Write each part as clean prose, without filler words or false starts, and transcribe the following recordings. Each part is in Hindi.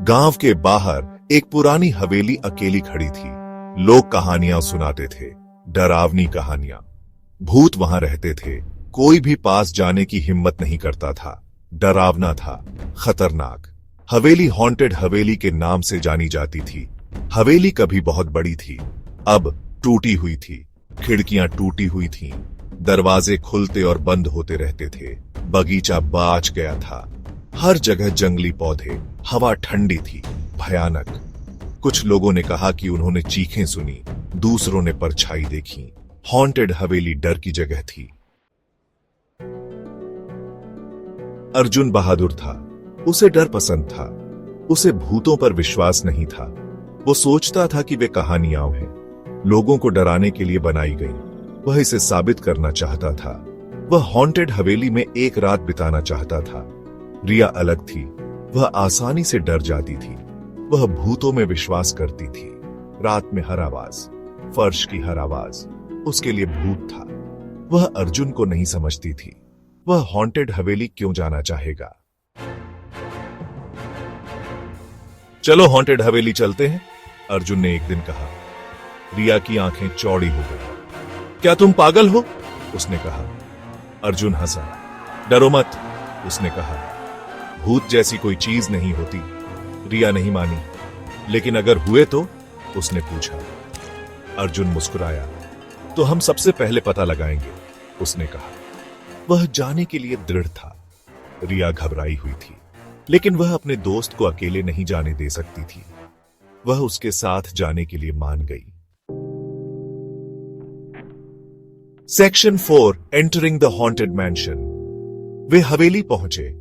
गांव के बाहर एक पुरानी हवेली अकेली खड़ी थी। लोग कहानियां सुनाते थे, डरावनी कहानियां। भूत वहां रहते थे, कोई भी पास जाने की हिम्मत नहीं करता था। डरावना था, खतरनाक। हवेली हॉन्टेड हवेली के नाम से जानी जाती थी। हवेली कभी बहुत बड़ी थी, अब टूटी हुई थी। खिड़कियां टूटी हुई थीं, दरवाजे खुलते और बंद होते रहते थे। बगीचा बाच गया था, हर जगह जंगली पौधे। हवा ठंडी थी, भयानक। कुछ लोगों ने कहा कि उन्होंने चीखें सुनी, दूसरों ने परछाई देखी। हॉन्टेड हवेली डर की जगह थी। अर्जुन बहादुर था, उसे डर पसंद था। उसे भूतों पर विश्वास नहीं था। वो सोचता था कि वे कहानियां हैं, लोगों को डराने के लिए बनाई गई। वह इसे साबित करना चाहता था। वह हॉन्टेड हवेली में एक रात बिताना चाहता था। रिया अलग थी, वह आसानी से डर जाती थी। वह भूतों में विश्वास करती थी। रात में हर आवाज, फर्श की हर आवाज उसके लिए भूत था। वह अर्जुन को नहीं समझती थी। वह हॉन्टेड हवेली क्यों जाना चाहेगा? चलो हॉन्टेड हवेली चलते हैं, अर्जुन ने एक दिन कहा। रिया की आंखें चौड़ी हो गई। क्या तुम पागल हो? उसने कहा। अर्जुन हंसा। डरो मत, उसने कहा। भूत जैसी कोई चीज नहीं होती। रिया नहीं मानी। लेकिन अगर हुए तो? उसने पूछा। अर्जुन मुस्कुराया। तो हम सबसे पहले पता लगाएंगे, उसने कहा। वह जाने के लिए दृढ़ था। रिया घबराई हुई थी, लेकिन वह अपने दोस्त को अकेले नहीं जाने दे सकती थी। वह उसके साथ जाने के लिए मान गई। Section 4 entering the haunted mansion. वे हवेली पहुंचे।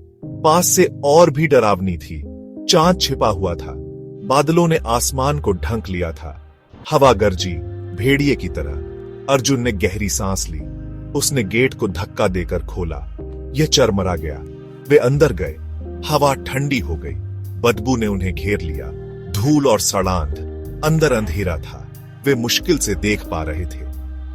पास से और भी डरावनी थी। चांद छिपा हुआ था, बादलों ने आसमान को ढंक लिया था। हवा गरजी, भेड़िए की तरह। अर्जुन ने गहरी सांस ली। उसने गेट को धक्का देकर खोला। यह चरमरा गया। वे अंदर गए। हवा ठंडी हो गई। बदबू ने उन्हें घेर लिया, धूल और सड़ांध। अंदर अंधेरा था, वे मुश्किल से देख पा रहे थे।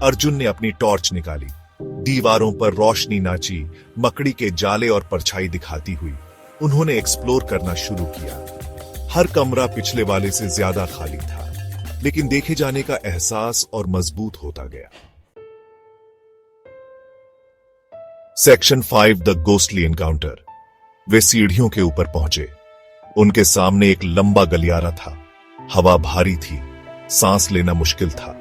अर्जुन ने अपनी टॉर्च निकाली। दीवारों पर रोशनी नाची, मकड़ी के जाले और परछाई दिखाती हुई। उन्होंने एक्सप्लोर करना शुरू किया। हर कमरा पिछले वाले से ज्यादा खाली था, लेकिन देखे जाने का एहसास और मजबूत होता गया। Section 5 the ghostly encounter. वे सीढ़ियों के ऊपर पहुंचे। उनके सामने एक लंबा गलियारा था। हवा भारी थी, सांस लेना मुश्किल था।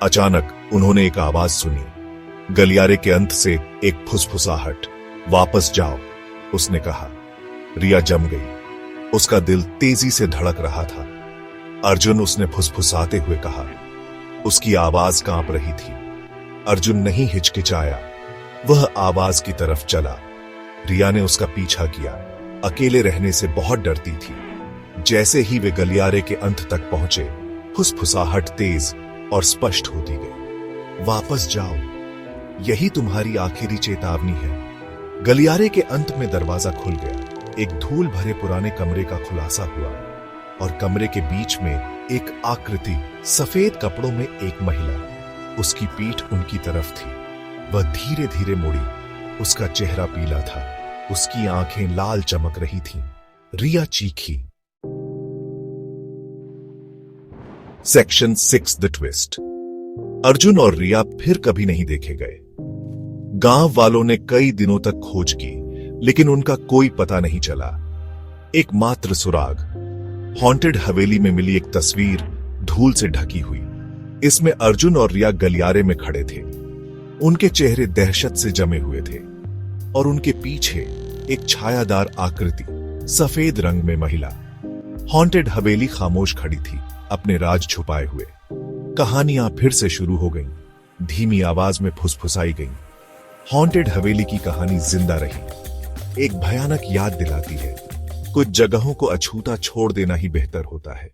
अचानक उन्होंने एक आवाज सुनी। गलियारे के अंत से एक फुसफुसाहट। वापस जाओ, उसने कहा। रिया जम गई। उसका दिल तेजी से धड़क रहा था। अर्जुन, उसने फुसफुसाते हुए कहा। उसकी आवाज कांप रही थी। अर्जुन नहीं हिचकिचाया। वह आवाज की तरफ चला। रिया ने उसका पीछा किया। अकेले रहने से बहुत डरती थी। जैसे ही वे गलियारे के अंत तक पहुंचे, फुसफुसाहट तेज और स्पष्ट होती गई। वापस जाओ, यही तुम्हारी आखिरी चेतावनी है। गलियारे के अंत में दरवाजा खुल गया। एक धूल भरे पुराने कमरे का खुलासा हुआ और कमरे के बीच में एक आकृति, सफेद कपड़ों में एक महिला। उसकी पीठ उनकी तरफ थी। वह धीरे धीरे मुड़ी। उसका चेहरा पीला था, उसकी आंखें लाल चमक रही थीं। रिया चीखी। Section 6 the twist. अर्जुन और रिया फिर कभी नहीं देखे गए। गांव वालों ने कई दिनों तक खोज की, लेकिन उनका कोई पता नहीं चला। एकमात्र सुराग, हॉन्टेड हवेली में मिली एक तस्वीर, धूल से ढकी हुई। इसमें अर्जुन और रिया गलियारे में खड़े थे। उनके चेहरे दहशत से जमे हुए थे और उनके पीछे एक छायादार आकृति, सफेद रंग में महिला। हॉन्टेड हवेली खामोश खड़ी थी, अपने राज छुपाए हुए। कहानियां फिर से शुरू हो गईं, धीमी आवाज में फुसफुसाई गईं। हॉन्टेड हवेली की कहानी जिंदा रही। एक भयानक याद दिलाती है, कुछ जगहों को अछूता छोड़ देना ही बेहतर होता है।